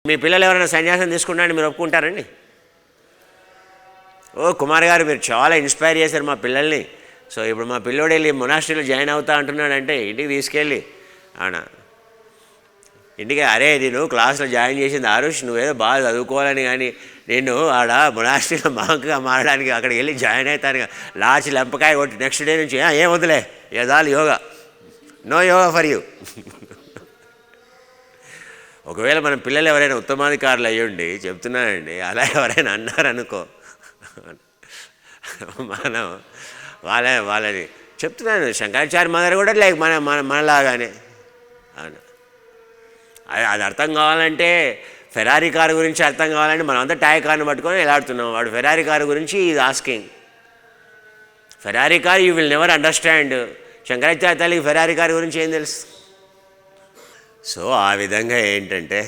మీ పిల్లలు ఎవరైనా సన్యాసం తీసుకుంటారని మీరు ఒప్పుకుంటారండి? ఓ కుమార్ గారు మీరు చాలా ఇన్స్పైర్ చేశారు మా పిల్లల్ని. సో ఇప్పుడు మా పిల్లోడు వెళ్ళి మొనాస్ట్రీలో జాయిన్ అవుతా అంటున్నాడంటే ఇంటికి తీసుకెళ్ళి అవునా ఇంటికి అరే నేను క్లాస్లో జాయిన్ చేసింది ఆరుష్ నువ్వేదో బాగా చదువుకోవాలని, కానీ నేను ఆడ మొనాస్ట్రీలో మాంకగా మారడానికి అక్కడికి వెళ్ళి జాయిన్ అవుతాను లాచి లెంపకాయ కొట్టి నెక్స్ట్ డే నుంచి ఏం వదిలే ఏదాలు yoga, no yoga for you. ఒకవేళ మన పిల్లలు ఎవరైనా ఉత్తమాధికారులు అయ్యుండి చెప్తున్నానండి అలా ఎవరైనా అన్నారనుకో, మనం వాళ్ళని చెప్తున్నాను. శంకరాచార్య మదర్ కూడా లేక మనలాగానే అవును. అది అర్థం కావాలంటే ఫెరారీ కారు గురించి అర్థం కావాలంటే మనం అంతా టాయ్ కార్ని పట్టుకొని ఎలాడుతున్నాం. వాడు ఫెరారీ కారు గురించి is asking Ferrari car you will never understand. Shankaracharya తల్లికి ఫెరారీ కారు గురించి ఏం తెలుసు? సో ఆ విధంగా ఏంటంటే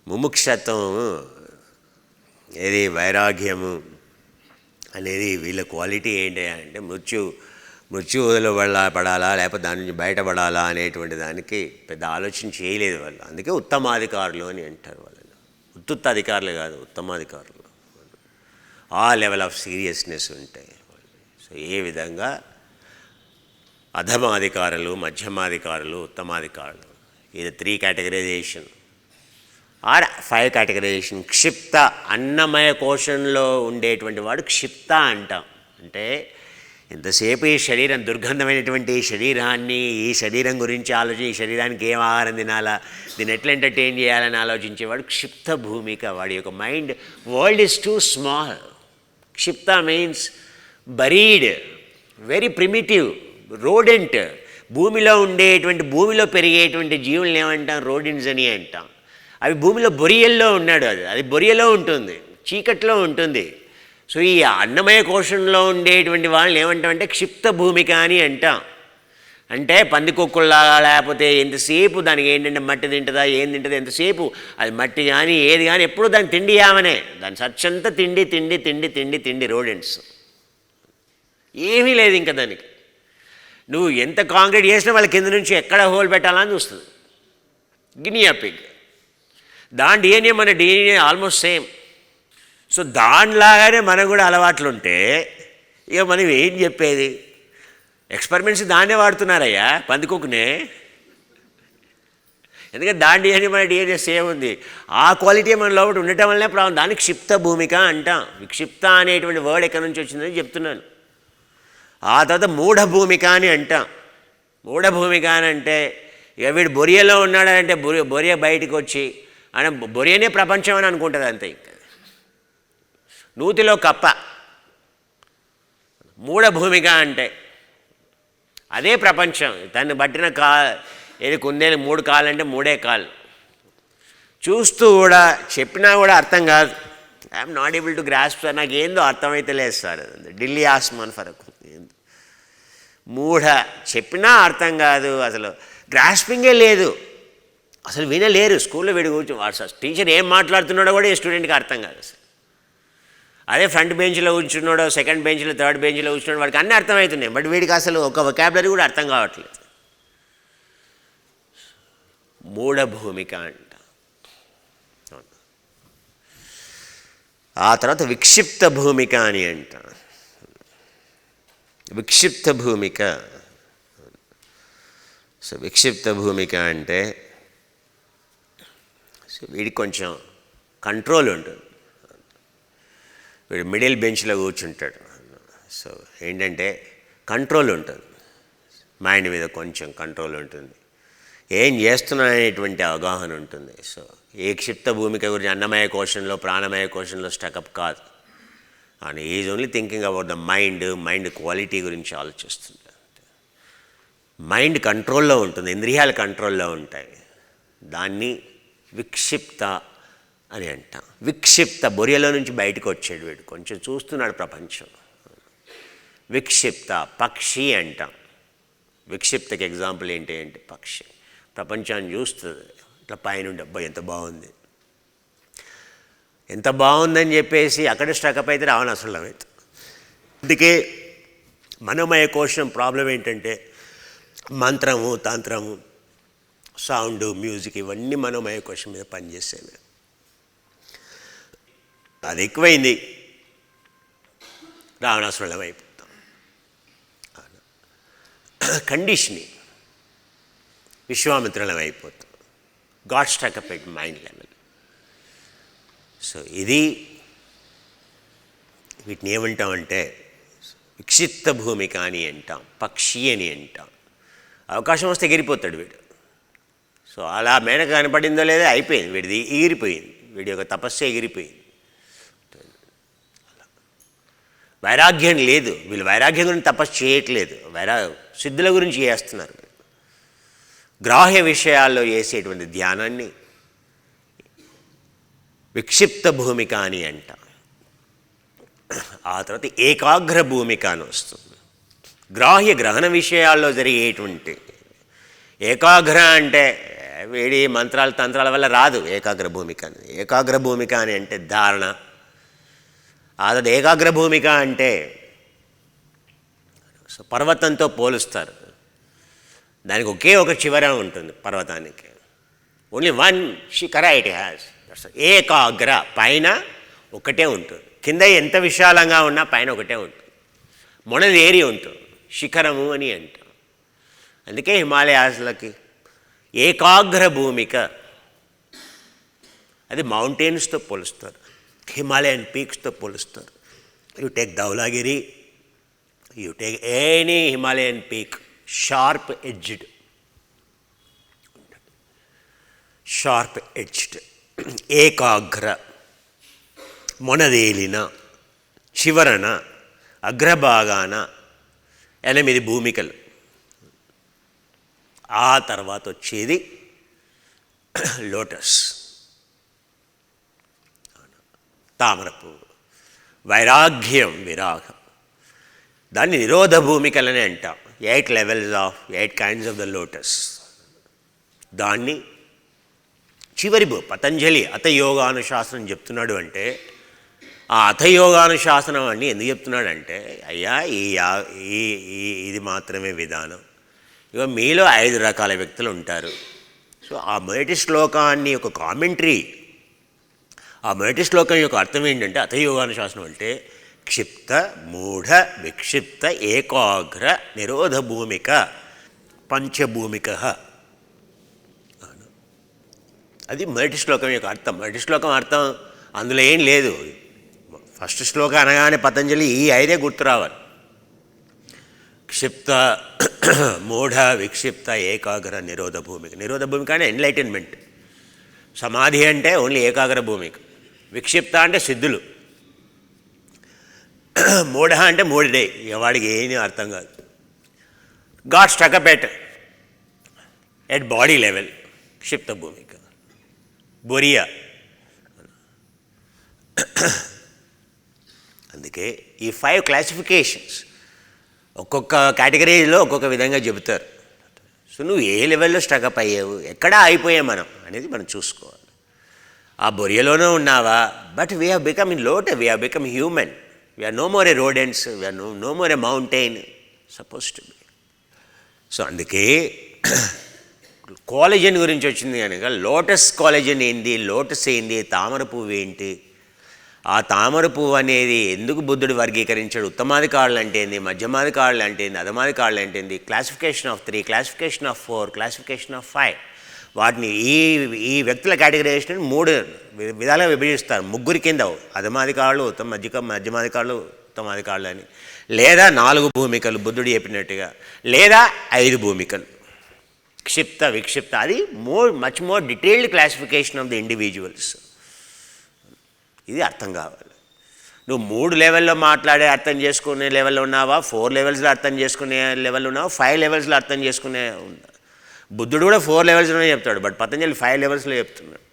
ముముక్షత్వం ఏది వైరాగ్యము అనేది వీళ్ళ క్వాలిటీ ఏంటి అంటే మృత్యువులో పడాలా లేకపోతే దాని నుంచి బయటపడాలా అనేటువంటి దానికి పెద్ద ఆలోచన చేయలేదు వాళ్ళు. అందుకే ఉత్తమాధికారులు అని అంటారు వాళ్ళని. అధికారులు కాదు, ఉత్తమాధికారులు. ఆ లెవెల్ ఆఫ్ సీరియస్నెస్ ఉంటాయి. సో ఏ విధంగా అధమాధికారులు, మధ్యమాధికారులు, ఉత్తమాధికారులు, ఇది 3 కేటగరైజేషన్ ఆర్ 5 కేటగరైజేషన్. క్షిప్త అన్నమయ కోశంలో ఉండేటువంటి వాడు క్షిప్త అంటాం. అంటే ఎంతసేపు ఈ శరీరం దుర్గంధమైనటువంటి శరీరాన్ని, ఈ శరీరం గురించి ఈ శరీరానికి ఏం ఆహారం తినాలా, దీన్ని ఎట్లా ఎంటర్టైన్ చేయాలని ఆలోచించేవాడు క్షిప్త భూమిక. వాడి యొక్క mind world is too small. క్షిప్త means buried, very primitive, rodent. భూమిలో పెరిగేటువంటి జీవులను ఏమంటాం? రోడెంట్స్ అని అంటాం. అవి భూమిలో బొరియల్లో ఉన్నాడు. అది బొరియలో ఉంటుంది, చీకట్లో ఉంటుంది. సో ఈ అన్నమయ కోశంలో ఉండేటువంటి వాళ్ళని ఏమంటామంటే క్షిప్త భూమిక అని అంటాం. అంటే పందికొక్కుల్లాగా, లేకపోతే ఎంతసేపు దానికి ఏంటంటే మట్టి తింటుందా, ఏం తింటుందా, ఎంతసేపు అది మట్టి కానీ ఏది కానీ ఎప్పుడు దాన్ని తిండి యామనే, దాని సచ్చంతా తిండి తిండి తిండి తిండి తిండి రోడెంట్స్. ఏమీ లేదు ఇంకా దానికి. నువ్వు ఎంత కాంక్రీట్ చేసినా వాళ్ళ కింద నుంచి ఎక్కడ హోల్ పెట్టాలని చూస్తుంది. గినియా పిగ్, దాని డిఎన్ఏ మన డిఎన్ఏ ఆల్మోస్ట్ సేమ్. సో దానిలాగానే మనకు కూడా అలవాట్లు ఉంటే ఇక మనం ఏం చెప్పేది? ఎక్స్పెరిమెంట్స్ దాన్నే వాడుతున్నారయ్యా, పందికొక్కునే. ఎందుకంటే దాని డిఎన్ఏ మన డిఎన్ఏ సేమ్ ఉంది. ఆ క్వాలిటీ మన లోపల ఉండటం వల్లనే ప్రాబ్లం. దానికి క్షిప్త భూమిక అంటాం. విక్షిప్త అనేటువంటి వర్డ్ ఎక్కడి నుంచి వచ్చిందని చెప్తున్నాను. ఆ తర్వాత మూఢభూమిక అని అంటాం. మూఢభూమిక అని అంటే ఇక వీడు బొరియలో ఉన్నాడంటే బొరియ బయటికి వచ్చి ఆయన బొరియనే ప్రపంచం అని అనుకుంటుంది అంతే. ఇంకా నూతిలో కప్ప మూఢభూమిక అంటే అదే ప్రపంచం. దాన్ని బట్టిన ఏది కుందేలు 3 కాళ్ళు అంటే 3 కాళ్ళు. చూస్తూ కూడా చెప్పినా కూడా అర్థం కాదు. I'm not able to grasp sir, నాకు ఏందో అర్థమైతే లేదు సార్. ఢిల్లీ ఆస్మాన్ ఫరక్. మూఢ, చెప్పినా అర్థం కాదు, అసలు గ్రాస్పింగే లేదు, అసలు వినలేరు. స్కూల్లో వీడి కూర్చొని టీచర్ ఏం మాట్లాడుతున్నాడో కూడా ఈ స్టూడెంట్కి అర్థం కాదు అసలు. అదే ఫ్రంట్ బెంచ్లో కూర్చున్నాడో, సెకండ్ బెంచ్లో, థర్డ్ బెంచ్లో కూర్చున్నాడు, వాడికి అన్నీ అర్థమవుతున్నాయి. బట్ వీడికి అసలు ఒక వొకాబులరీ కూడా అర్థం కావట్లేదు. మూఢభూమిక అంట. ఆ తర్వాత విక్షిప్త భూమిక అని అంట. విక్షిప్త భూమిక. సో విక్షిప్త భూమిక అంటే సో వీడికి కొంచెం కంట్రోల్ ఉంటుంది. వీడు మిడిల్ బెంచ్లో కూర్చుంటాడు. సో ఏంటంటే కంట్రోల్ ఉంటుంది, మైండ్ మీద కొంచెం కంట్రోల్ ఉంటుంది, ఏం చేస్తున్నా అనేటువంటి అవగాహన ఉంటుంది. సో ఏ క్షిప్త భూమిక గురించి అన్నమయ కోశంలో, ప్రాణమయ కోశంలో స్టకప్ కాదు. And is only thinking about the mind quality గురించి ఆలోచిస్తుంది. మైండ్ కంట్రోల్లో ఉంటుంది, ఇంద్రియాలు కంట్రోల్లో ఉంటాయి. దాన్ని విక్షిప్త అని అంటాం. విక్షిప్త, బొరియలో నుంచి బయటకు వచ్చాడు వీడు, కొంచెం చూస్తున్నాడు ప్రపంచం. విక్షిప్త పక్షి అంటాం. విక్షిప్తకి ఎగ్జాంపుల్ ఏంటి అంటే పక్షి ప్రపంచాన్ని చూస్తుంది ఇట్లా పైనుండి, అబ్బాయి ఎంత బాగుందని చెప్పేసి అక్కడ స్టకప్ అయితే రావని అసలు అవుతుంది. అందుకే మనోమయ కోశం ప్రాబ్లం ఏంటంటే మంత్రము, తంత్రము, సౌండ్, మ్యూజిక్ ఇవన్నీ మనోమయ కోశం మీద పనిచేసేవి. అది ఎక్కువైంది, రావణాసురులం అయిపోతాం. కండిషనింగ్, విశ్వామిత్రులం అయిపోతాం. God stuck up at mind level. So ఇది వీటిని ఏమంటామంటే విక్షిప్త భూమిక అని అంటాం, పక్షి అని అంటాం. అవకాశం వస్తే ఎగిరిపోతాడు వీడు. సో అలా మేనక కనపడిందో లేదో అయిపోయింది, వీడిది ఎగిరిపోయింది, వీడి యొక్క తపస్సు ఎగిరిపోయింది. వైరాగ్యం లేదు, వీళ్ళు వైరాగ్యం గురించి తపస్సు చేయట్లేదు, సిద్ధుల గురించి చేస్తున్నారు. గ్రాహ్య విషయాల్లో చేసేటువంటి ధ్యానాన్ని విక్షిప్త భూమిక అని అంటాం. ఆ తర్వాత ఏకాగ్ర భూమిక అని వస్తుంది. గ్రహణ విషయాల్లో జరిగేటువంటి ఏకాగ్ర అంటే వేడి మంత్రాలు తంత్రాల వల్ల రాదు ఏకాగ్ర భూమిక అని. ఏకాగ్ర భూమిక అని అంటే ధారణ. ఆ తర్వాత ఏకాగ్ర భూమిక అంటే పర్వతంతో పోలుస్తారు. దానికి ఒకే ఒక చివర ఉంటుంది పర్వతానికి, ఓన్లీ వన్ శిఖర ఇట్ హ్యాస్. ఏకాగ్ర, పైన ఒకటే ఉంటుంది, కింద ఎంత విశాలంగా ఉన్నా పైన ఒకటే ఉంటుంది, మొనది ఏరి ఉంటుంది, శిఖరము అని అంటాం. అందుకే హిమాలయాలకి ఏకాగ్ర భూమిక, అది మౌంటైన్స్తో పోలుస్తారు, హిమాలయన్ పీక్స్తో పోలుస్తారు. You take Dhaulagiri, you take any Himalayan peak, sharp edged, sharp edged, ఏకాగ్ర, మొనదేలిన, చివరన, అగ్రభాగాన 8 భూమికలు. ఆ తర్వాత వచ్చేది లోటస్, తామర పువ్వు. వైరాగ్యం, విరాగం, దాన్ని నిరోధ భూమికలని అంటాం. 8 levels of 8 kinds of the lotus. దాన్ని చివరి పతంజలి అతయోగానుశాసనం చెప్తున్నాడు. అంటే ఆ అతయోగానుశాసనం అని ఎందుకు చెప్తున్నాడంటే, అయ్యా ఇది మాత్రమే విధానం. ఇక మీలో 5 రకాల వ్యక్తులు ఉంటారు. సో ఆ మొదటి శ్లోకాన్ని ఒక కామెంటరీ, ఆ మొదటి శ్లోకం యొక్క అర్థం ఏంటంటే, అతయోగానుశాసనం అంటే క్షిప్త, మూఢ, విక్షిప్త, ఏకాగ్ర, నిరోధ భూమిక, పంచభూమిక. అది మొదటి శ్లోకం యొక్క అర్థం. మొదటి శ్లోకం అర్థం అందులో ఏం లేదు. ఫస్ట్ శ్లోకం అనగానే పతంజలి ఈ 5 గుర్తు రావాలి. క్షిప్త, మూఢ, విక్షిప్త, ఏకాగ్ర, నిరోధ భూమిక. నిరోధ భూమిక అంటే ఎన్లైటన్మెంట్. సమాధి అంటే ఓన్లీ ఏకాగ్ర భూమిక. విక్షిప్త అంటే సిద్ధులు. మూఢ అంటే మూడిడే, వాడికి ఏమీ అర్థం కాదు. Got stuck up at body level, క్షిప్త భూమిక. బొరియా. అందుకే ఈ 5 క్లాసిఫికేషన్స్ ఒక్కొక్క కేటగిరీలో ఒక్కొక్క విధంగా చెబుతారు. సో నువ్వు ఏ లెవెల్లో స్టకప్ అయ్యావు, ఎక్కడా అయిపోయావు మనం అనేది మనం చూసుకోవాలి. ఆ బొరియలోనే ఉన్నావా, but we have become in lot, we have become human, we're no more a rodents, we're no more a mountain suppose to be. So అందుకే కాలేజన్ గురించి వచ్చింది కనుక లోటస్ కాలేజన్ ఏంది, లోటస్ ఏంది, తామర పువ్వు ఏంటి, ఆ తామర పువ్వు అనేది ఎందుకు బుద్ధుడు వర్గీకరించాడు, ఉత్తమాధికారులు అంటే ఏంది, మధ్యమాధికారులు అంటే ఏంది, అధమాధికారులు అంటే ఏంది, classification of 3, classification of 4, classification of 5. వాటిని ఈ వ్యక్తుల కేటగిరైజేషన్ 3 విధాలుగా విభజిస్తారు. 3 కింద, అధమాధికారులు, మధ్యమాధికారులు, ఉత్తమాధికారులు అని, లేదా 4 భూమికలు బుద్ధుడు చెప్పినట్టుగా, లేదా 5 భూమికలు, క్షిప్త, విక్షిప్త. అది much more detailed classification of the individuals. ఇది అర్థం కావాలి. నువ్వు 3 లెవెల్లో మాట్లాడే అర్థం చేసుకునే లెవెల్లో ఉన్నావా, 4 లెవెల్స్లో అర్థం చేసుకునే లెవెల్లో ఉన్నావా, 5 లెవెల్స్లో అర్థం చేసుకునే ఉన్నా. బుద్ధుడు కూడా 4 లెవెల్స్లోనే చెప్తాడు, బట్ పతంజలి 5 లెవెల్స్లో చెప్తున్నాడు.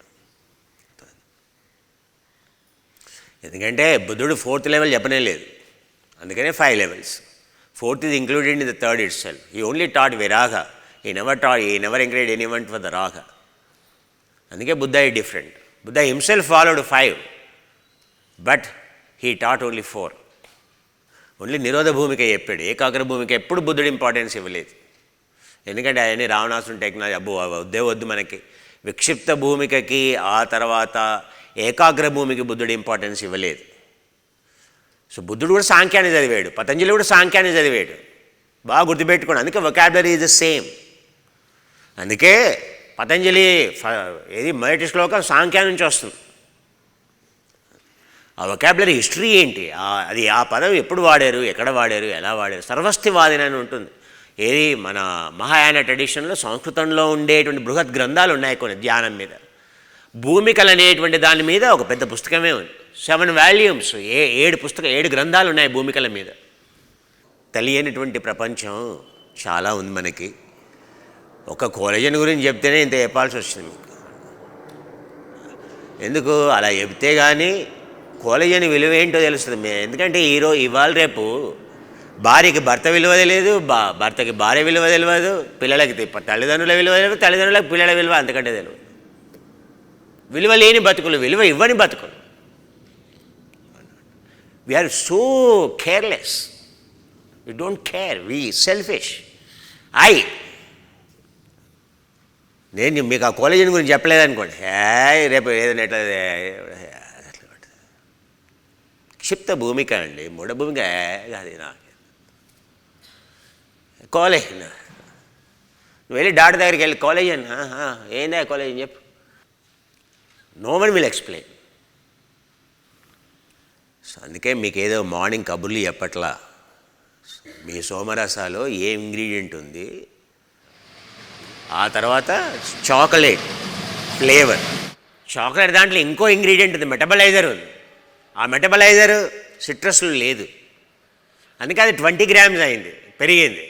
ఎందుకంటే బుద్ధుడు 4th లెవెల్ చెప్పనే లేదు, అందుకనే 5 levels. 4th is included in the 3rd itself. He only taught viraga. He never encouraged anyone for the raga. అందుకే Buddha is different. Buddha himself followed 5, but he taught only 4. Only నిరోధ భూమిక చెప్పాడు, ఏకాగ్ర భూమిక ఎప్పుడు బుద్ధుడు importance ఇవ్వలేదు. ఎందుకంటే అవన్నీ రావణాసురుని టెక్నాలజీ అబ్బో వద్దే వద్దు మనకి. విక్షిప్త భూమికకి ఆ తర్వాత ఏకాగ్ర భూమికి బుద్ధుడు ఇంపార్టెన్స్ ఇవ్వలేదు. సో బుద్ధుడు కూడా సాంఖ్యాన్ని చదివాడు, పతంజలి కూడా సాంఖ్యాన్ని చదివాడు. బాగా గుర్తుపెట్టుకోండి. అందుకే వొకాబులరీ ఈజ్ ద సేమ్. అందుకే పతంజలి ఏది మొదటి శ్లోకం సాంఖ్యా నుంచి వస్తుంది. ఆ వొకాబులరీ హిస్టరీ ఏంటి, అది ఆ పదం ఎప్పుడు వాడారు, ఎక్కడ వాడారు, ఎలా వాడారు, సర్వస్థివాదిని అని ఉంటుంది. ఏది మన మహాయాన ట్రెడిషన్లో సంస్కృతంలో ఉండేటువంటి బృహత్ గ్రంథాలు ఉన్నాయి కొన్ని ధ్యానం మీద. భూమికలు అనేటువంటి దాని మీద ఒక పెద్ద పుస్తకమే ఉంది, 7 వాల్యూమ్స్, 7 గ్రంథాలు ఉన్నాయి భూమికల మీద. తెలియనిటువంటి ప్రపంచం చాలా ఉంది మనకి. ఒక కొలేజన్ గురించి చెప్తేనే ఇంత చెప్పాల్సి వచ్చింది మీకు. ఎందుకు అలా చెప్తే కానీ కొలేజన్ విలువ ఏంటో తెలుస్తుంది. ఎందుకంటే ఇవాళ రేపు భార్యకి భర్త విలువ తెలియదు, భర్తకి భార్య విలువ తెలియదు, పిల్లలకి తల్లిదండ్రుల విలువ తెలియదు, తల్లిదండ్రులకు పిల్లల విలువ అంతకంటే తెలియదు. విలువ లేని బతుకులు, విలువ ఇవ్వని బతుకులు. We're so careless, we don't care, we selfish. నేను మీకు ఆ కాలేజీ గురించి చెప్పలేదనుకోండి, రేపు ఏదైనా ఎట్లా క్షిప్త భూమిక అండి, మూఢ భూమిక కాదు. నాకు కాలేజ్, నువ్వు వెళ్ళి డాక్టర్ దగ్గరికి వెళ్ళి కాలేజ్ అని, ఏందా కాలేజ్ అని చెప్పు. No one will explain. So అందుకే మీకు ఏదో మార్నింగ్ కబుర్లు చెప్పట్లా. మీ సోమరసాలో ఏ ఇంగ్రీడియంట్ ఉంది, ఆ తర్వాత చాక్లెట్ ఫ్లేవర్. చాక్లెట్ దాంట్లో ఇంకో ఇంగ్రీడియంట్ ఉంది, మెటబలైజర్ ఉంది. ఆ మెటబలైజర్ సిట్రస్లో లేదు, అందుకే అది 20 గ్రామ్స్ అయింది, పెరిగింది.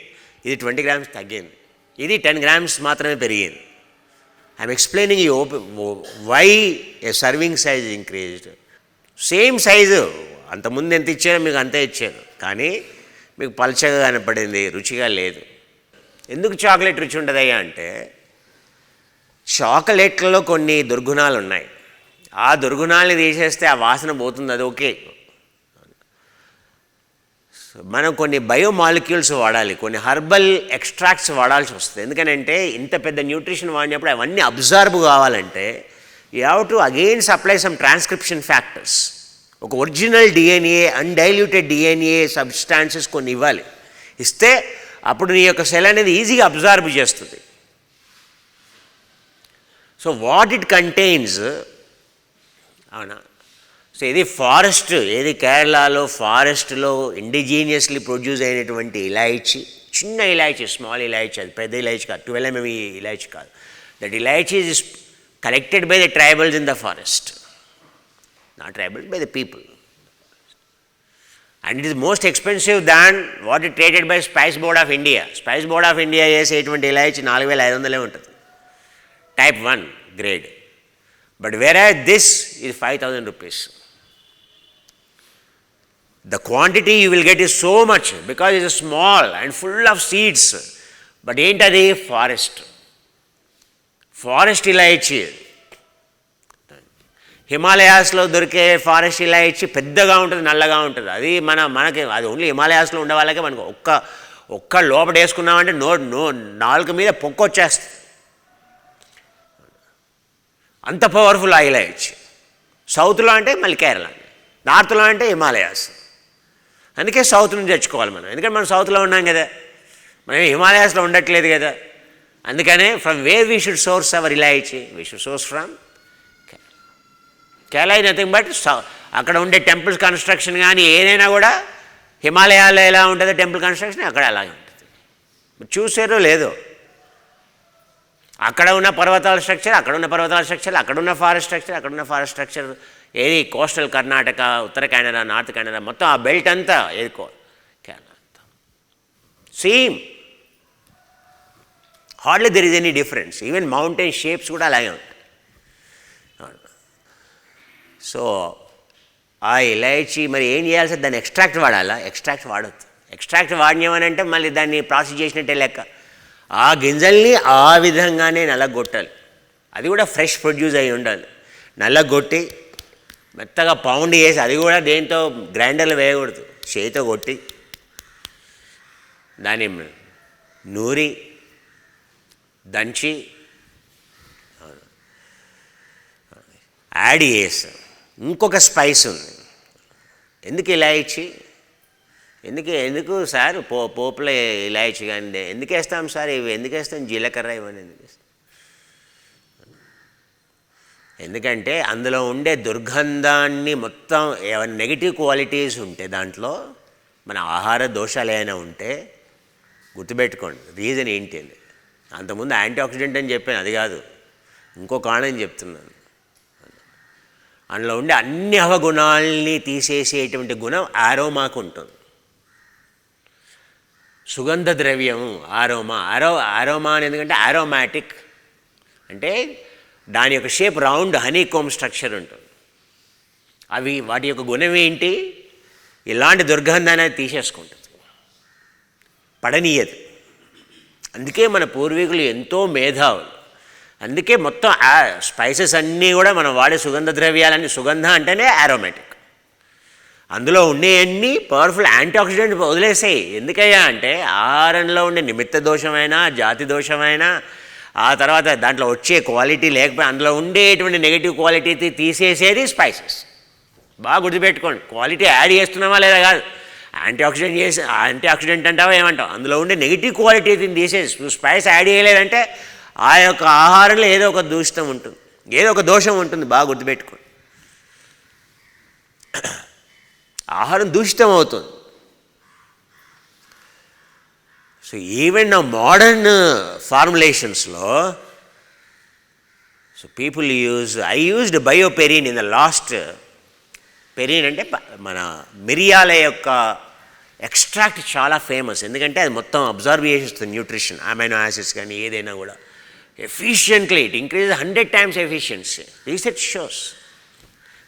ఇది 20 గ్రామ్స్ తగ్గింది, ఇది 10 గ్రామ్స్ మాత్రమే పెరిగింది. I'm explaining you why a serving size increased. Same size అంతకుముందు ఎంత ఇచ్చారో మీకు అంతే ఇచ్చాను, కానీ మీకు పల్చగా కనపడింది, రుచిగా లేదు. ఎందుకు చాక్లెట్ రుచి ఉండదయ్యా అంటే చాక్లెట్లలో కొన్ని దుర్గుణాలు ఉన్నాయి. ఆ దుర్గుణాలని తీసేస్తే ఆ వాసన పోతుంది, అది ఓకే. మనం కొన్ని బయోమాలిక్యూల్స్ వాడాలి, కొన్ని హర్బల్ ఎక్స్ట్రాక్ట్స్ వాడాల్సి వస్తుంది. ఎందుకనంటే ఇంత పెద్ద న్యూట్రిషన్ వాడినప్పుడు అవన్నీ అబ్జర్వ్ కావాలంటే you have to again supply some transcription factors. ఒక original DNA, undiluted DNA substances కొన్ని ఇవ్వాలి. ఇస్తే అప్పుడు నీ యొక్క సెల్ అనేది ఈజీగా అబ్జర్వ్ చేస్తుంది. సో వాట్ ఇట్ కంటైన్స్, అవునా. సో ఇది ఫారెస్ట్, ఏది కేరళలో ఫారెస్ట్లో ఇండిజీనియస్లీ ప్రొడ్యూస్ అయినటువంటి ఇలాయచీ, చిన్న ఇలాయచీ, స్మాల్ ఇలాయచీ, అది పెద్ద ఇలాయచీ కాదు, 12 mm ఇలాయచీ కాదు. That elaichi is collected by the tribals in the forest, not tribals, by the people. And it is most expensive than what it traded by spice board of India. Spice board of India చేసేటువంటి ఇలాయచీ 4500 ఉంటుంది, type 1 grade. But whereas this is 5,000 rupees. The quantity you will get is so much because it is small and full of seeds. But ఏంటది forest elaichi. హిమాలయాస్లో దొరికే forest elaichi పెద్దగా ఉంటుంది, నల్లగా ఉంటుంది. అది మనకి అది ఓన్లీ హిమాలయాస్లో ఉండే వాళ్ళకే. మనకు ఒక్క లోపల వేసుకున్నామంటే నాలుగు మీద పొక్కొచ్చేస్తుంది, అంత పవర్ఫుల్ ఆ ఇలాయచీ. సౌత్లో అంటే మళ్ళీ కేరళ, నార్త్లో అంటే హిమాలయాస్. అందుకే సౌత్ నుంచి తెచ్చుకోవాలి మనం, ఎందుకంటే మనం సౌత్లో ఉన్నాం కదా, మనం హిమాలయాస్లో ఉండట్లేదు కదా. అందుకనే from where we should source our elaichi, we should source from Kerala. Nothing but అక్కడ ఉండే టెంపుల్స్ కన్స్ట్రక్షన్ కానీ ఏదైనా కూడా హిమాలయాల్లో ఎలా ఉంటుందో టెంపుల్ కన్స్ట్రక్షన్ అక్కడ అలాగే ఉంటుంది. చూసారో లేదో, అక్కడ ఉన్న పర్వతాల స్ట్రక్చర్, అక్కడ ఉన్న పర్వతాల స్ట్రక్చర్, అక్కడ ఉన్న ఫారెస్ట్ స్ట్రక్చర్, అక్కడ ఉన్న ఫారెస్ట్ స్ట్రక్చర్, ఏది కోస్టల్ కర్ణాటక, ఉత్తర కెనడా, నార్త్ కెనడా, మొత్తం ఆ బెల్ట్ అంతా ఏది కేరళ అంతా same. Hardly there is any difference. Even mountain shapes కూడా అలాగే ఉంటాయి. సో ఆ ఇలాయచీ మరి ఏం చేయాల్సి, దాన్ని ఎక్స్ట్రాక్ట్ వాడాలా? ఎక్స్ట్రాక్ట్ వాడద్దు. ఎక్స్ట్రాక్ట్ వాడినామనంటే మళ్ళీ దాన్ని ప్రాసెస్ చేసినట్టే లెక్క. ఆ గింజల్ని ఆ విధంగానే నల్లగొట్టాలి, అది కూడా ఫ్రెష్ ప్రొడ్యూస్ అయి ఉండాలి. నల్లగొట్టి మెత్తగా పౌండ్ చేసి, అది కూడా దేంతో గ్రైండర్లు వేయకూడదు, చేతితో కొట్టి దాన్ని నూరి దంచి యాడ్ చేసి ఇంకొక స్పైస్ ఉంది. ఎందుకు ఇలాయచి? ఎందుకు సార్ పోపులో ఇలాయచి కానీ ఎందుకు వేస్తాం సార్? ఇవి ఎందుకు వేస్తాం? జీలకర్ర ఇవన్నీ ఎందుకు వేస్తాం? ఎందుకంటే అందులో ఉండే దుర్గంధాన్ని మొత్తం ఏమైనా నెగిటివ్ క్వాలిటీస్ ఉంటే దాంట్లో మన ఆహార దోషాలు ఏమైనా ఉంటే గుర్తుపెట్టుకోండి రీజన్ ఏంటి అని. అంతకుముందు యాంటీ ఆక్సిడెంట్ అని చెప్పాను, అది కాదు, ఇంకో కారణం చెప్తున్నాను. అందులో ఉండే అన్ని అవగుణాలని తీసేసేటువంటి గుణం ఆరోమాకు ఉంటుంది. సుగంధ ద్రవ్యం ఆరోమా అని ఎందుకంటే ఆరోమాటిక్ అంటే దాని యొక్క షేప్ రౌండ్ హనీకోమ్ స్ట్రక్చర్ ఉంటుంది. వాటి యొక్క గుణం ఏంటి? ఇలాంటి దుర్గంధాన్ని తీసేసుకుంటుంది, పడనీయదు. అందుకే మన పూర్వీకులు ఎంతో మేధావులు. అందుకే మొత్తం స్పైసెస్ అన్నీ కూడా మనం వాడే సుగంధ ద్రవ్యాలన్నీ, సుగంధ అంటేనే ఆరోమాటిక్, అందులో ఉండేవన్నీ పవర్ఫుల్ యాంటీ ఆక్సిడెంట్ వదిలేసాయి. ఎందుకయ్యా అంటే ఆహారంలో ఉండే నిమిత్త దోషమైనా జాతి దోషమైనా ఆ తర్వాత దాంట్లో వచ్చే క్వాలిటీ లేకపోతే అందులో ఉండేటువంటి నెగిటివ్ క్వాలిటీ తీసేసేది స్పైసెస్. బాగా గుర్తుపెట్టుకోండి, క్వాలిటీ యాడ్ చేస్తున్నామా లేదా కాదు. యాంటీ ఆక్సిడెంట్ అంటావా ఏమంటావు? అందులో ఉండే నెగిటివ్ క్వాలిటీని తీసేసి స్పైస్ యాడ్ చేయలేదంటే ఆ యొక్క ఆహారంలో ఏదో ఒక దూషితం ఉంటుంది, ఏదో ఒక దోషం ఉంటుంది. బాగా గుర్తుపెట్టుకోండి, ఆహారం దూషితం అవుతుంది. సో ఈవెన్ నా మోడర్న్ ఫార్ములేషన్స్లో so people I used bioperine in the last. పెరిన్ అంటే మన మిరియాల యొక్క ఎక్స్ట్రాక్ట్ చాలా ఫేమస్, ఎందుకంటే అది మొత్తం అబ్జర్వ్ చేసేస్తుంది న్యూట్రిషన్, అమైనో యాసిడ్స్ కానీ ఏదైనా కూడా efficiently. It increase 100 times efficiency. Research shows.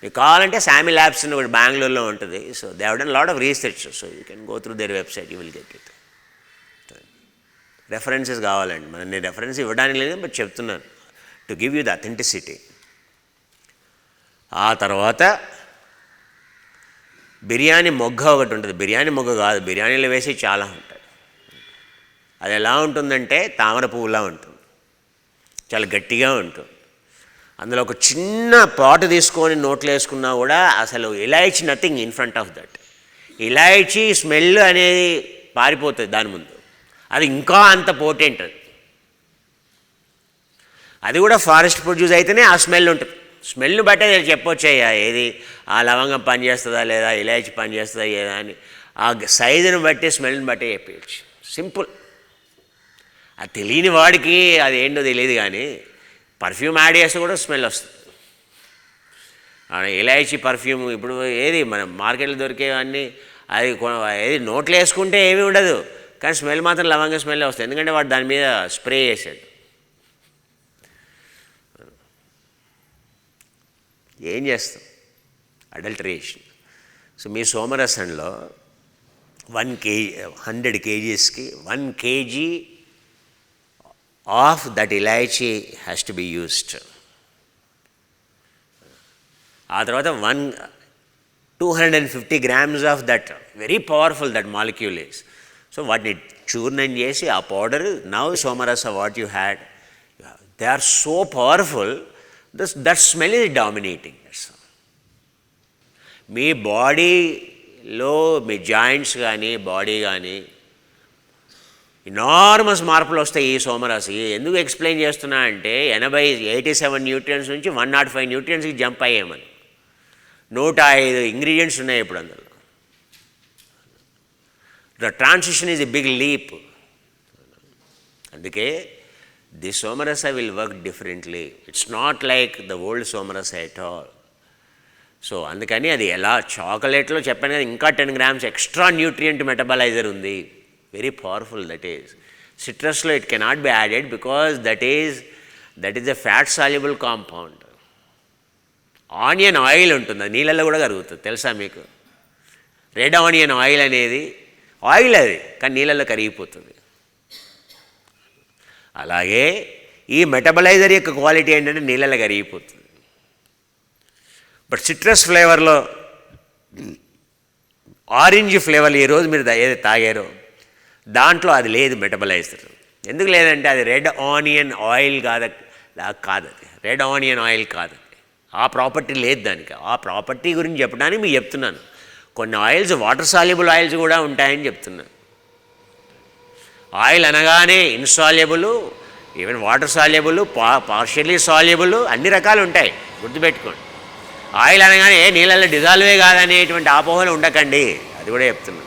మీకు కావాలంటే శామీ ల్యాబ్స్ అని ఒకటి బెంగళూరులో ఉంటుంది. So they have done lot of research. So you can go through there website, you will get it. References కావాలండి, నేను రెఫరెన్స్ ఇవ్వడానికి లేదు, బట్ చెప్తున్నాను to give you the authenticity. ఆ తర్వాత బిర్యానీ మొగ్గ ఒకటి ఉంటుంది. బిర్యానీ మొగ్గ కాదు, బిర్యానీలో వేసి చాలా ఉంటాయి. అది ఎలా ఉంటుందంటే తామర పువ్వులా ఉంటుంది, చాలా గట్టిగా ఉంటుంది. అందులో ఒక చిన్న పాటు తీసుకొని నోట్లో వేసుకున్నా కూడా అసలు elaichi nothing in front of that. Elaichi smell అనేది పారిపోతుంది దాని ముందు, అది ఇంకా అంత పోటెంట్. అది కూడా ఫారెస్ట్ ప్రొడ్యూస్ అయితేనే ఆ స్మెల్ ఉంటుంది. స్మెల్ని బట్టే చెప్పొచ్చయ్యా ఏది ఆ లవంగం పనిచేస్తుందా లేదా, ఇలాయచి పనిచేస్తుందా లేదా అని. ఆ సైజుని బట్టి స్మెల్ని బట్టి చెప్పచ్చు. సింపుల్. అది తెలియని వాడికి అది ఏంటో తెలియదు, కానీ పర్ఫ్యూమ్ యాడ్ చేస్తే కూడా స్మెల్ వస్తుంది. ఇలాయచి పర్ఫ్యూమ్ ఇప్పుడు ఏది మన మార్కెట్లో దొరికేవన్నీ అది ఏది నోట్లో వేసుకుంటే ఏమీ ఉండదు, కానీ స్మెల్ మాత్రం లవంగ స్మెల్ వస్తుంది, ఎందుకంటే వాడు దాని మీద స్ప్రే చేసాడు. ఏం చేస్తాం? అడల్టరేషన్. సో మీ సోమరసంలో 100 kgsకి 1 kg of that elaichi has to be used. ఆ తర్వాత 250 grams of that very powerful that molecule is. So వాటిని చూర్ణం చేసి ఆ powder now Somarasa what you had, they are so powerful, that smell is dominating. మీ బాడీలో మీ జాయింట్స్ కానీ బాడీ కానీ ఎనార్మస్ మార్పులు వస్తాయి ఈ సోమరసి. ఎందుకు ఎక్స్ప్లెయిన్ చేస్తున్నా అంటే 87 న్యూట్రియన్స్ నుంచి 105 న్యూట్రియన్స్కి జంప్ అయ్యామని. 105 ఇంగ్రీడియంట్స్ ఉన్నాయి ఇప్పుడు అందులో. The transition is a big leap. అందుకే the Somarasa will work differently. It's not like the old Somarasa at all. So అందుకని అది ఎలా చాక్లెట్లో చెప్పాను కదా, ఇంకా 10 grams ఎక్స్ట్రా న్యూట్రియంట్ మెటబలైజర్ ఉంది, వెరీ పవర్ఫుల్. దట్ ఈజ్ సిట్రస్లో it cannot be added because that is a fat soluble compound. Onion oil ఉంటుంది, అది నీళ్ళల్లో కూడా కరుగుతుంది, తెలుసా మీకు? రెడ్ ఆనియన్ ఆయిల్ అనేది ఆయిల్, అది కానీ నీళ్ళల్లో కరిగిపోతుంది. అలాగే ఈ మెటబలైజర్ యొక్క క్వాలిటీ ఏంటంటే నీళ్ళల్లో కరిగిపోతుంది. బట్ సిట్రస్ ఫ్లేవర్లో ఆరెంజ్ ఫ్లేవర్ ఈరోజు మీరు ఏదైతే తాగారో దాంట్లో అది లేదు మెటబలైజర్. ఎందుకు లేదంటే అది రెడ్ ఆనియన్ ఆయిల్ కాదు, అది రెడ్ ఆనియన్ ఆయిల్ కాదు, ఆ ప్రాపర్టీ లేదు దానికి. ఆ ప్రాపర్టీ గురించి చెప్పడానికి మీకు చెప్తున్నాను. కొన్ని ఆయిల్స్ వాటర్ సాల్యుబుల్ ఆయిల్స్ కూడా ఉంటాయని చెప్తున్నాను. ఆయిల్ అనగానే insoluble, even water soluble, partially soluble, అన్ని రకాలు ఉంటాయి, గుర్తుపెట్టుకోండి. ఆయిల్ అనగానే నీళ్ళల్లో డిజాల్వే కాదనేటువంటి అపోహలు ఉండకండి, అది కూడా చెప్తున్నాను.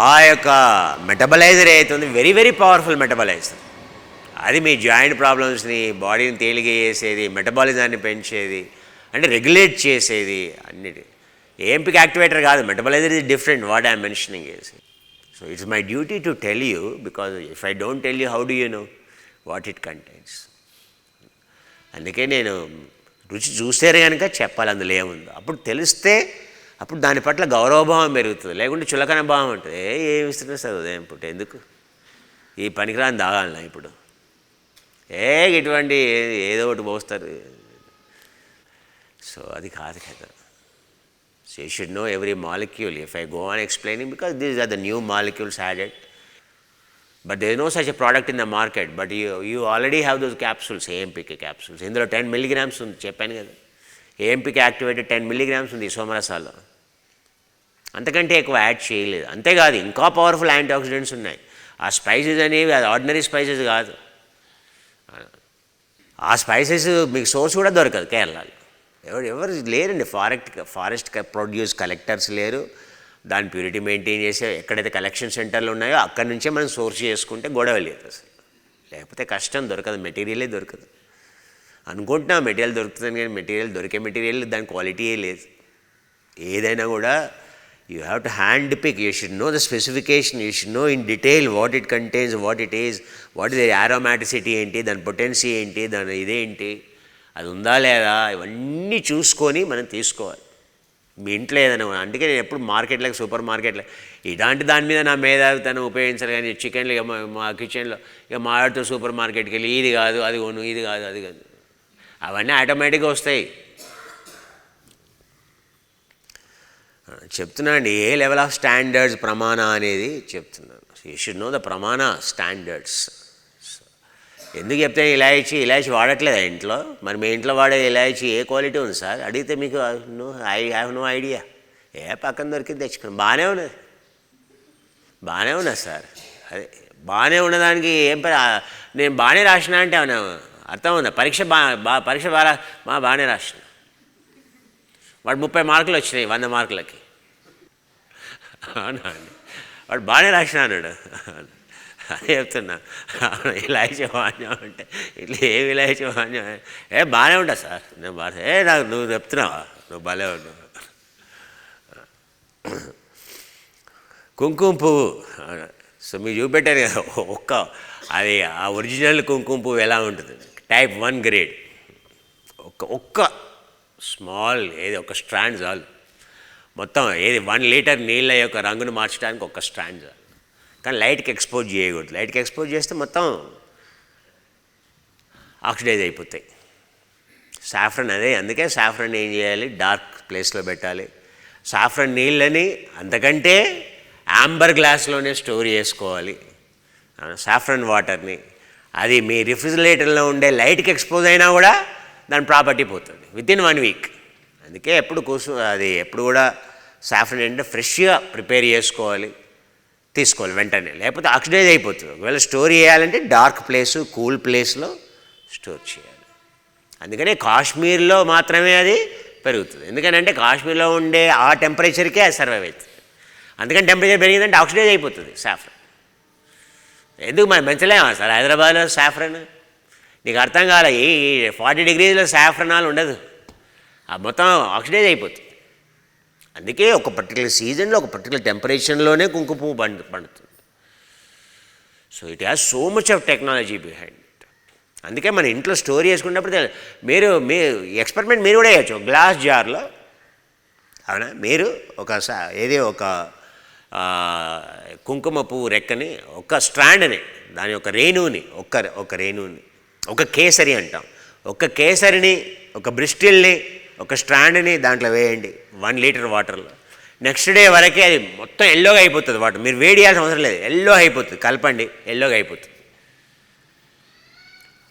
ఆ యొక్క మెటబలైజర్ అవుతుంది వెరీ వెరీ పవర్ఫుల్ మెటబలైజర్. అది మీ జాయింట్ ప్రాబ్లమ్స్ని, బాడీని తేలిక చేసేది, మెటబాలిజాన్ని పెంచేది, అంటే రెగ్యులేట్ చేసేది అన్నిటి. ఏఎంపిక్ యాక్టివేటర్ కాదు, metaboliser is different. What I'm mentioning is, so it's my duty to tell you, because if I don't tell you how do you know what it contains. అందుకే నేను రుచి చూస్తే కనుక చెప్పాలి అందులో ఏముందో. అప్పుడు తెలిస్తే అప్పుడు దాని పట్ల గౌరవభావం పెరుగుతుంది, లేకుంటే చులకన భావం ఉంటుంది. ఏమి ఇస్తున్నా సార్ ఉదయం పూట ఎందుకు ఈ పనికిరాని దాగాలనా ఇప్పుడు, ఇటువంటి ఏదో ఒకటి పోస్తారు. సో అది కాదు కదా. So you should know every molecule. If I go on explaining, because these are the new molecules added, but there is no such a product in the market, but you already have those capsules, AMPK capsules. ఇందులో 10 milligrams ఉంది, చెప్పాను కదా. ఏఎంపికే activated 10 milligrams ఉంది సోమరసాల్లో, అంతకంటే ఎక్కువ add చేయలేదు. అంతేకాదు ఇంకా పవర్ఫుల్ యాంటీ ఆక్సిడెంట్స్ ఉన్నాయి. ఆ స్పైసెస్ అనేవి అది ఆర్డినరీ స్పైసెస్ కాదు. ఆ స్పైసెస్ మీకు సోర్స్ కూడా దొరకదు కేరళలో. ఎవరు లేరండి, ఫారెస్ట్ ప్రొడ్యూస్ కలెక్టర్స్ లేరు. దాని ప్యూరిటీ మెయింటైన్ చేసే ఎక్కడైతే కలెక్షన్ సెంటర్లు ఉన్నాయో అక్కడి నుంచే మనం సోర్స్ చేసుకుంటే గొడవ లేదు అసలు. లేకపోతే కష్టం, దొరకదు, మెటీరియలే దొరకదు. అనుకుంటున్నాం మెటీరియల్ దొరుకుతుంది, కానీ దొరికే మెటీరియల్ దాని క్వాలిటీయే లేదు. ఏదైనా కూడా you have to hand pick. You should know the specification. You should know in detail what it contains, what it is, what is the aromaticity ఏంటి, దాని పొటెన్సీ ఏంటి, దాని ఇదేంటి, అది ఉందా లేదా, ఇవన్నీ చూసుకొని మనం తీసుకోవాలి. మీ ఇంట్లో ఏదైనా. అందుకే నేను ఎప్పుడు మార్కెట్లకు, సూపర్ మార్కెట్లో ఇలాంటి దాని మీద నా మేధావితనం ఉపయోగించాలి. కానీ చికెన్లు ఇక మా కిచెన్లో ఇక మాట్లాడుతూ సూపర్ మార్కెట్కి వెళ్ళి ఇది కాదు అది కొను, ఇది కాదు అది కాదు, అవన్నీ ఆటోమేటిక్గా వస్తాయి. చెప్తున్నా అండి, ఏ లెవెల్ ఆఫ్ స్టాండర్డ్స్ ప్రమాణ అనేది చెప్తున్నాను. యూ షుడ్ నో ద ప్రమాణ స్టాండర్డ్స్. ఎందుకు చెప్తే ఇలాయచీ వాడట్లేదా ఇంట్లో? మరి మీ ఇంట్లో వాడే ఇలాయచీ ఏ క్వాలిటీ ఉంది సార్ అడిగితే మీకు ఐ హ్యావ్ నో ఐడియా. పక్కన దొరికింది తెచ్చుకుని బాగానే ఉన్నది సార్. అదే బాగానే ఉన్నదానికి నేను బాగానే రాసిన అంటే అవునా అర్థం ఉందా? పరీక్ష బాగానే రాసిన. వాడు 30 మార్కులు వచ్చినాయి 100 మార్కులకి. అవునా అండి, వాడు బాగానే రాసిన అన్నాడు. అదే చెప్తున్నా. ఇలాయచీ వాణ్యం అంటే ఇట్లా ఏమి ఇలాయచీ వాణ్యం బాగానే ఉంటా సార్. నేను నాకు నువ్వు చెప్తున్నావా, నువ్వు భలే ఉన్నావు. కుంకుమ పువ్వు, సో మీరు చూపెట్టారు కదా అది ఆ ఒరిజినల్ కుంకుమ పువ్వు ఎలా ఉంటుంది, type 1 గ్రేడ్. ఒక్క స్మాల్ ఒక స్ట్రాండ్ చాలు. మొత్తం 1 లీటర్ నీళ్ళ యొక్క రంగును మార్చడానికి ఒక స్ట్రాండ్ చాలు. కానీ లైట్కి ఎక్స్పోజ్ చేయకూడదు. లైట్కి ఎక్స్పోజ్ చేస్తే మొత్తం ఆక్సిడైజ్ అయిపోతాయి. సాఫ్రన్ అదే. అందుకే సాఫ్రన్ ఏం చేయాలి, డార్క్ ప్లేస్లో పెట్టాలి. సాఫ్రన్ నీళ్ళని అంతకంటే యాంబర్ గ్లాస్లోనే స్టోర్ చేసుకోవాలి. సాఫ్రన్ వాటర్ని అది మీ రిఫ్రిజిరేటర్లో ఉండే లైట్కి ఎక్స్పోజ్ అయినా కూడా దాని ప్రాపర్టీ పోతుంది వితిన్ 1 వీక్. అందుకే ఎప్పుడు ఎప్పుడు కూడా సాఫ్రన్ అంటే ఫ్రెష్గా ప్రిపేర్ తీసుకోవాలి వెంటనే, లేకపోతే ఆక్సిడైజ్ అయిపోతుంది. ఒకవేళ స్టోర్ చేయాలంటే డార్క్ ప్లేసు, కూల్ ప్లేస్లో స్టోర్ చేయాలి. అందుకనే కాశ్మీర్లో మాత్రమే అది పెరుగుతుంది. ఎందుకంటే కాశ్మీర్లో ఉండే ఆ టెంపరేచర్కే అది సర్వైవ్ అవుతుంది. అందుకని టెంపరేచర్ పెరిగిందంటే ఆక్సిడైజ్ అయిపోతుంది సాఫ్రన్. ఎందుకు మనం పెంచలేమా సార్ హైదరాబాద్లో సాఫ్రన్? నీకు అర్థం కాలే, ఈ 40 degreesలో సాఫ్రనాల్ ఉండదు, ఆ మొత్తం ఆక్సిడైజ్ అయిపోతుంది. అందుకే ఒక పర్టికులర్ సీజన్లో ఒక పర్టికులర్ టెంపరేచర్లోనే కుంకుమ పువ్వు పండుతుంది. So it has so much of technology behind it. అందుకే మన ఇంట్లో స్టోర్ చేసుకున్నప్పుడు మీరు ఎక్స్పెరిమెంట్ మీరు కూడా చేయొచ్చు. గ్లాస్ జార్లో, అవునా, మీరు ఒక కుంకుమ పువ్వు రెక్కని, ఒక స్ట్రాండ్ని, దాని యొక్క రేణువుని, ఒక రేణువుని, ఒక కేసరి అంటాం, ఒక కేసరిని, ఒక బ్రిస్టిల్ని, ఒక స్ట్రాండ్ని దాంట్లో వేయండి 1 లీటర్ వాటర్లో. నెక్స్ట్ డే వరకే అది మొత్తం ఎల్లోగా అయిపోతుంది వాటర్. మీరు వేడి చేయాల్సిన అవసరం లేదు, ఎల్లో అయిపోతుంది. కలపండి, ఎల్లోగా అయిపోతుంది.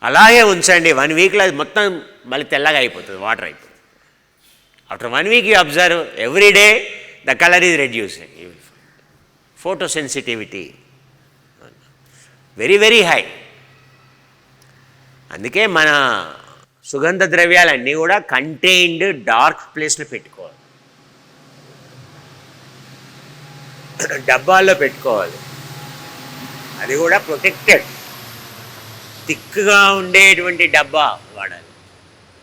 అలాగే ఉంచండి 1 వీక్లో అది మొత్తం మళ్ళీ తెల్లగా అయిపోతుంది, వాటర్ అయిపోతుంది. After 1 week you observe every day the colour is reducing. Photo sensitivity very very high. అందుకే మన సుగంధ ద్రవ్యాలన్నీ కూడా కంటైన్డ్ డార్క్ ప్లేస్లో పెట్టుకోవాలి, డబ్బాల్లో పెట్టుకోవాలి. అది కూడా ప్రొటెక్టెడ్. థిక్గా ఉండేటువంటి డబ్బా వాడాలి,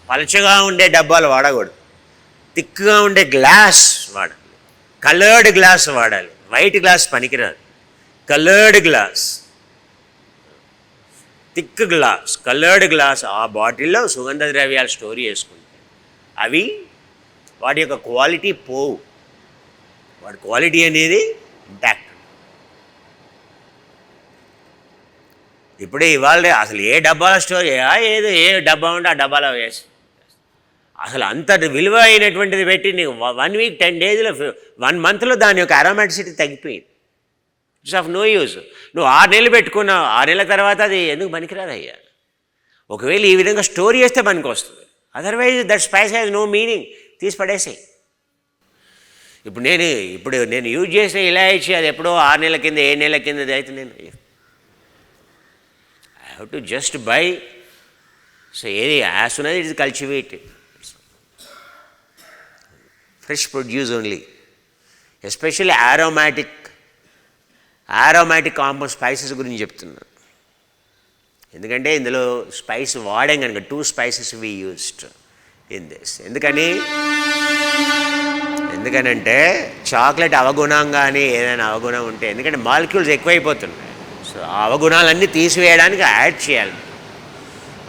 పలచగా ఉండే డబ్బాలు వాడకూడదు. థిక్గా ఉండే గ్లాస్ వాడాలి, కలర్డ్ గ్లాస్ వాడాలి. వైట్ గ్లాస్ పనికిరాదు, coloured glass, thick glass, coloured glass. ఆ బాటిల్లో సుగంధ ద్రవ్యాలు స్టోర్ చేసుకుంటే అవి వాటి యొక్క క్వాలిటీ పోవు, వాటి క్వాలిటీ అనేది ఇంటాక్ట్. ఇప్పుడే ఇవాళ అసలు ఏ డబ్బాలో స్టోర్ ఏదో ఏ డబ్బా ఉంటే ఆ డబ్బాలో వేసి అసలు అంత విలువ అయినటువంటిది పెట్టి నీకు 1 వీక్ 10 డేస్లో 1 మంత్లో దాని యొక్క అరోమాటిసిటీ తగ్గిపోయింది. It's of no use. నువ్వు 6 నెలలు పెట్టుకున్నావు, 6 నెలల తర్వాత అది ఎందుకు పనికిరాదు అయ్యా. ఒకవేళ ఈ విధంగా స్టోర్ చేస్తే పనికి వస్తుంది, otherwise that spice has no meaning, తీసి పడేసాయి. ఇప్పుడు నేను యూజ్ చేసే ఇలాయచి అది ఎప్పుడో 6 నెలల కింద 7 నెలల కింద అయితే నేను I have to just buy. So ఏది as soon as it is cultivated, fresh produce only. Especially aromatic compound spices గురించి చెప్తున్నాను. ఎందుకంటే ఇందులో స్పైస్ వాడాం కనుక 2 spices we used in this. ఎందుకనంటే చాక్లెట్ అవగుణం కానీ ఏదైనా అవగుణం ఉంటే, ఎందుకంటే మాలిక్యూల్స్ ఎక్కువైపోతున్నాయి, సో ఆ అవగుణాలన్నీ తీసివేయడానికి యాడ్ చేయాలి.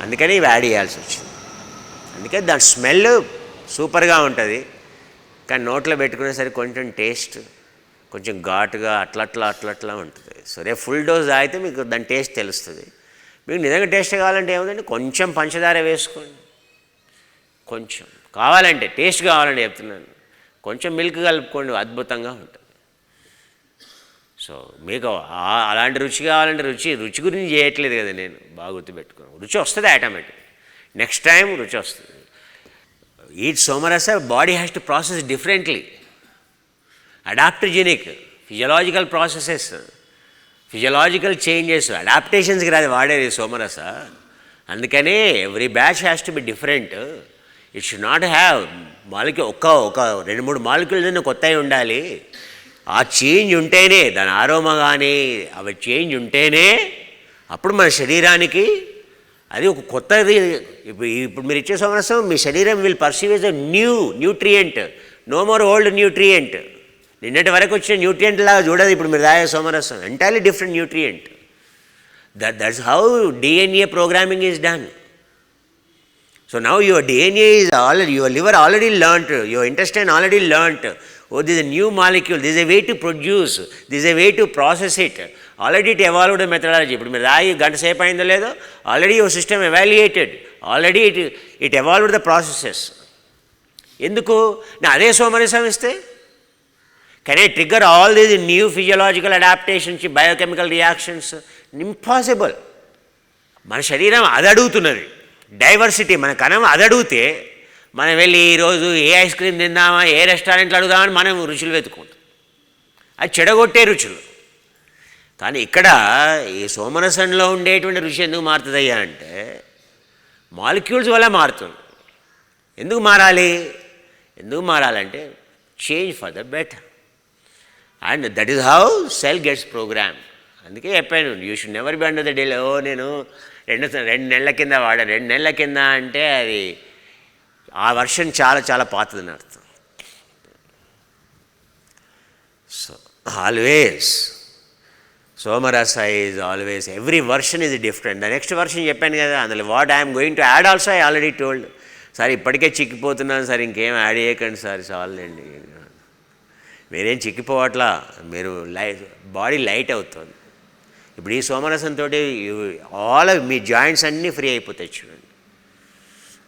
అందుకని ఇవి యాడ్ చేయాల్సి వచ్చింది. అందుకని దాని స్మెల్ సూపర్గా ఉంటుంది, కానీ నోట్లో పెట్టుకునేసరికి కొంచెం టేస్ట్ కొంచెం ఘాటుగా అట్లా ఉంటుంది. సో రేపు ఫుల్ డోస్ తాగితే మీకు దాని టేస్ట్ తెలుస్తుంది. మీకు నిజంగా టేస్ట్ కావాలంటే ఏముందండి, కొంచెం పంచదార వేసుకోండి, కొంచెం కావాలంటే టేస్ట్ కావాలంటే చెప్తున్నాను, కొంచెం మిల్క్ కలుపుకోండి, అద్భుతంగా ఉంటుంది. సో మీకు అలాంటి రుచి కావాలంటే రుచి గురించి చేయట్లేదు కదా నేను, బాగా గుర్తుపెట్టుకున్నాను. రుచి వస్తుంది ఆటోమేటిక్, నెక్స్ట్ టైం రుచి వస్తుంది. Eat Somarasa body has to process differently. Adaptogenic physiological processes, physiological changes, అడాప్టేషన్స్కి రాదు వాడేది సోమరస. అందుకనే every batch has to be different. It should not have molecule ఒక 2-3 మాలిక్యూల్స్ కొత్తవి ఉండాలి. ఆ చేంజ్ ఉంటేనే దాని ఆరోమా కానీ అవి చేంజ్ ఉంటేనే అప్పుడు మన శరీరానికి అది ఒక కొత్తది. ఇప్పుడు మీరు ఇచ్చే సోమరసం మీ శరీరం will perceive as a nutrient, no more old nutrient. నిన్నటి వరకు వచ్చిన న్యూట్రియంట్ లాగా చూడదు ఇప్పుడు మీరు తాగే సోమరసం, entirely different nutrient. That's how DNA programming is done. So now your DNA is already, your liver already learnt, your intestine already learnt, oh this is a new molecule, this is a way to produce, this is a way to process it. Already it evolved a methodology. ఇప్పుడు మీరు రాయి గంట సేపు అయిందో లేదో, already your system evaluated, already it evolved the processes. ఎందుకు నా అదే సోమరసం ఇస్తే can I trigger all these new physiological adaptations, biochemical reactions? Impossible. మన శరీరం అది అడుగుతున్నది, డైవర్సిటీ. మన కణం అది అడిగితే మనం వెళ్ళి ఈరోజు ఏ ఐస్ క్రీమ్ తిందామా, ఏ రెస్టారెంట్లో అడుగుదామని మనం రుచులు వెతుకుంటాం. అది చెడగొట్టే రుచులు. కానీ ఇక్కడ ఈ సోమరసంలో ఉండేటువంటి రుచి ఎందుకు మారుతుందయ్యా అంటే మాలిక్యూల్స్ వల్ల మారుతుంది. ఎందుకు మారాలంటే change for the better, and that is how cell gets program. అందుకే చెప్పాను, you should never be under the deal. నేను 2 నెలల కింద వాడాను. 2 నెలల కింద అంటే అది ఆ వర్షన్ చాలా పాతదని అర్థం. So always Somarasa is always, every version is different. The next version చెప్పాను కదా, అందులో what I'm going to add also I already told. Sir ఇప్పటికే చిక్కిపోతున్నాను సార్, ఇంకేం యాడ్ చేయకండి సార్, చాలండి. మీరేం చిక్కిపోవట్లా, మీరు బాడీ లైట్ అవుతుంది. ఇప్పుడు ఈ సోమరసంతో మీ జాయింట్స్ అన్నీ ఫ్రీ అయిపోతాయి చూడండి.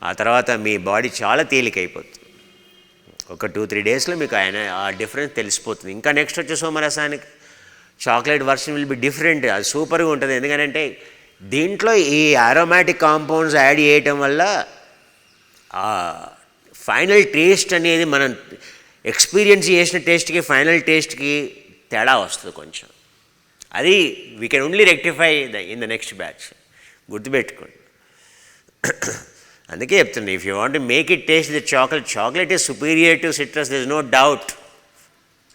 ఆ తర్వాత మీ బాడీ చాలా తేలికైపోతుంది. ఒక 2-3 డేస్లో మీకు ఆ డిఫరెన్స్ తెలిసిపోతుంది. ఇంకా నెక్స్ట్ వచ్చే సోమరసానికి chocolate version will be different, అది సూపర్గా ఉంటుంది. ఎందుకంటే దీంట్లో ఈ అరోమాటిక్ కాంపౌండ్స్ యాడ్ చేయటం వల్ల ఫైనల్ టేస్ట్ అనేది మనం ఎక్స్పీరియన్స్ చేసిన టేస్ట్కి ఫైనల్ టేస్ట్కి తేడా వస్తుంది కొంచెం. అది we can only rectify in the next batch, గుర్తుపెట్టుకోండి. అందుకే చెప్తుంది, if you want to make it taste the chocolate is superior to citrus, there is no doubt.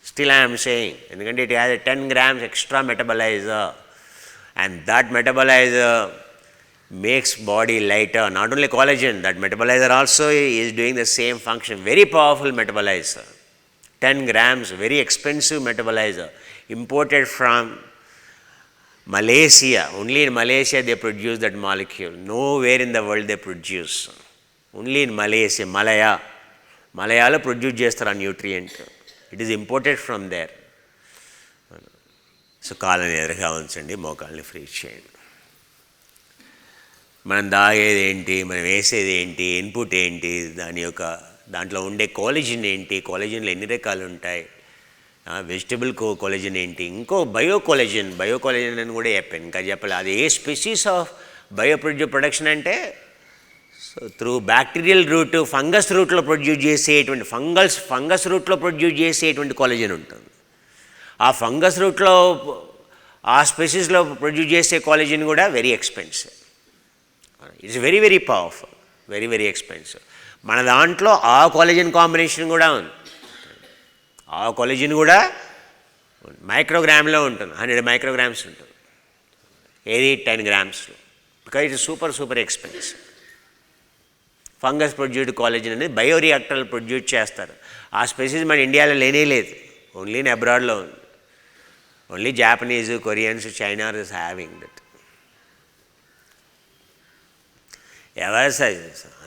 Still I'm saying, ఎందుకంటే it has 10 grams extra metabolizer, and that metabolizer makes body lighter. Not only collagen, that metabolizer also is doing the same function. Very powerful metabolizer. 10 grams, very expensive metabolizer, imported from Malaysia. Only in Malaysia they produce that molecule. Nowhere in the world they produce. Only in Malaysia, Malaya produce చేస్తారు ఆ nutrient. It is imported from there. So కాళ్ళని ఎదురుగా ఉంచండి, మోకాళ్ళని free చేయండి. మనం తాగేది ఏంటి, మనం వేసేది ఏంటి, ఇన్పుట్ ఏంటి, దాంట్లో ఉండే కాలేజిన్ ఏంటి, కాలేజిన్లో ఎన్ని రకాలు ఉంటాయి, వెజిటబుల్ కాలేజిన్ ఏంటి, ఇంకో బయో కాలేజిన్ అని కూడా చెప్పాను, ఇంకా చెప్పాలి. అది ఏ స్పెసీస్ ఆఫ్ ప్రొడక్షన్ అంటే, so through bacterial route, fungus రూట్లో ప్రొడ్యూస్ చేసేటువంటి ఫంగస్ రూట్లో ప్రొడ్యూస్ చేసేటువంటి కాలేజిన్ ఉంటుంది. ఆ ఫంగస్ రూట్లో ఆ స్పెసీస్లో ప్రొడ్యూస్ చేసే కాలేజిన్ కూడా very expensive. It's very very powerful, very very expensive. మన దాంట్లో ఆ కాలేజిన్ కాంబినేషన్ కూడా ఉంది. ఆ కాలేజిన్ కూడా మైక్రోగ్రామ్లో ఉంటుంది, 100 micrograms ఉంటుంది. ఏది 10 gramsలో, because it super expensive. Fungus produced collagen అనేది బయోరియాక్టర్లు ప్రొడ్యూస్ చేస్తారు. ఆ స్పెసీస్ మన ఇండియాలో లేదు, ఓన్లీ ఇన్ అబ్రాడ్లో ఉంది. Only Japanese, Koreans, China are having that.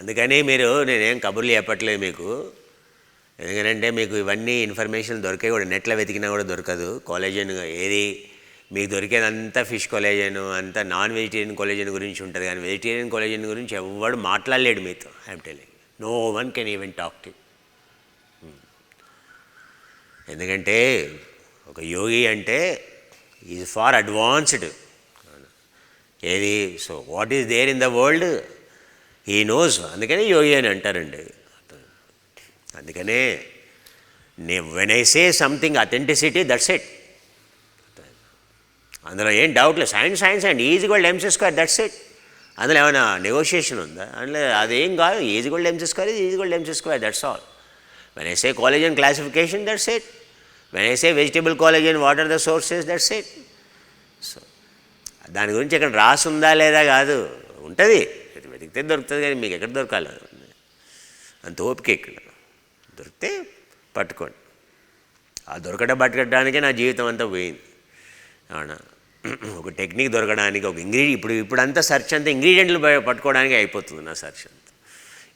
అందుకని నేనేం కబుర్లు చెప్పట్లేదు మీకు, ఎందుకంటే మీకు ఇవన్నీ ఇన్ఫర్మేషన్ దొరికే కూడా నెట్లో వెతికినా కూడా దొరకదు. కాలేజన్ ఏది మీకు దొరికేదంతా ఫిష్ కాలేజన్, అంతా నాన్ వెజిటేరియన్ కాలేజన్ గురించి ఉంటుంది, కానీ వెజిటేరియన్ కాలేజన్ గురించి ఎవడు మాట్లాడలేడు మీతో. I'm telling, no one can even talk to. ఎందుకంటే ఒక యోగి అంటే ఈజ్ ఫార్ అడ్వాన్స్డ్. ఏది, so what is there in the world he knows. అందుకని యోగి అని అంటారండి. అందుకనే when I say something authenticity, that's it. అందులో ఏం డౌట్ లేదు. Science and is MC², that's it. అందులో ఏమైనా నెగోషియేషన్ ఉందా? అందులో అదేం కాదు. Is MC², is MC², that's all. When I say collagen classification, that's it. When I say vegetable collagen, what are the sources, that's it. So దాని గురించి ఇక్కడ రాసి ఉందా లేదా కాదు, ఉంటుంది, వెతికితే దొరుకుతుంది, కానీ మీకు ఎక్కడ దొరకాలి అంత ఓపిక. ఇక్కడ దొరికితే పట్టుకోండి. ఆ పట్టుకోవడానికే నా జీవితం అంతా పోయింది. అవునా, ఒక టెక్నిక్ దొరకడానికి, ఒక ఇప్పుడంతా సెర్చ్ అంతా ఇంగ్రీడియంట్లు పట్టుకోవడానికి అయిపోతుంది నా సెర్చ్ అంతా.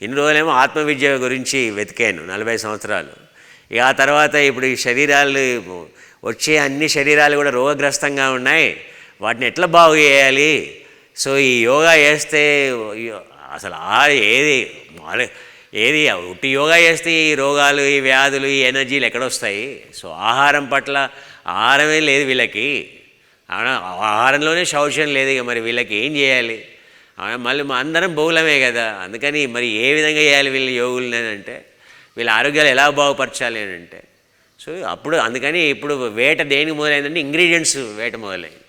ఇన్ని రోజులేమో ఆత్మవిద్య గురించి వెతికాను 40 సంవత్సరాలు. ఇక ఆ తర్వాత ఇప్పుడు ఈ శరీరాలు వచ్చే అన్ని శరీరాలు కూడా రోగగ్రస్తంగా ఉన్నాయి, వాటిని ఎట్లా బాగు చేయాలి. సో ఈ యోగా చేస్తే అసలు ఏది ఉట్టి యోగా చేస్తే ఈ రోగాలు, ఈ వ్యాధులు, ఈ ఎనర్జీలు ఎక్కడొస్తాయి. సో ఆహారమే లేదు వీళ్ళకి. ఆహారంలోనే శౌచం లేదు. ఇక మరి వీళ్ళకి ఏం చేయాలి? మళ్ళీ అందరం బహుళమే కదా. అందుకని మరి ఏ విధంగా చేయాలి వీళ్ళు యోగులని అంటే, వీళ్ళ ఆరోగ్యాలు ఎలా బాగుపరచాలి అని అంటే, సో అందుకని ఇప్పుడు వేట దేనికి మొదలైందంటే ఇంగ్రీడియంట్స్ వేట మొదలైంది.